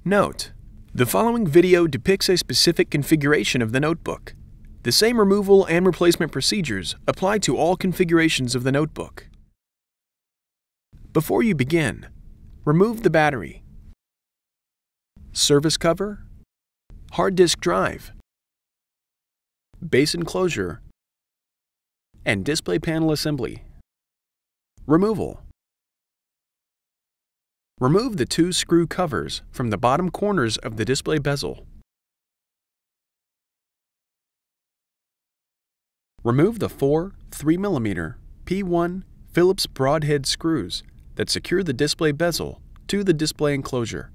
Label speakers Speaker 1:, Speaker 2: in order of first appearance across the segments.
Speaker 1: Note: the following video depicts a specific configuration of the notebook. The same removal and replacement procedures apply to all configurations of the notebook. Before you begin, remove the battery, service cover, hard disk drive, base enclosure, and display panel assembly. Removal. Remove the two screw covers from the bottom corners of the display bezel. Remove the four 3mm P1 Phillips broadhead screws that secure the display bezel to the display enclosure.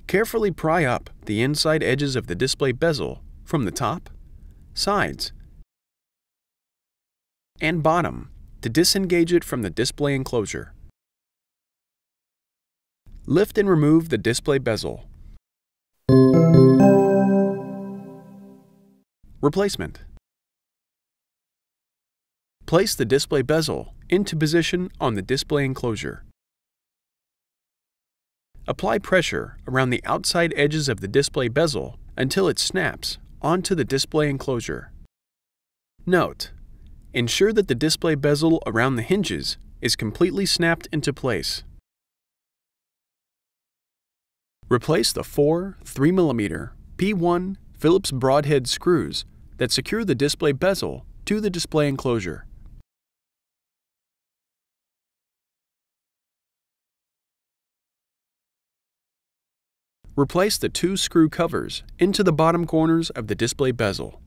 Speaker 1: Carefully pry up the inside edges of the display bezel from the top, sides, and bottom to disengage it from the display enclosure. Lift and remove the display bezel. Replacement. Place the display bezel into position on the display enclosure. Apply pressure around the outside edges of the display bezel until it snaps onto the display enclosure. Note: ensure that the display bezel around the hinges is completely snapped into place. Replace the four 3mm P1 Phillips broadhead screws that secure the display bezel to the display enclosure. Replace the two screw covers into the bottom corners of the display bezel.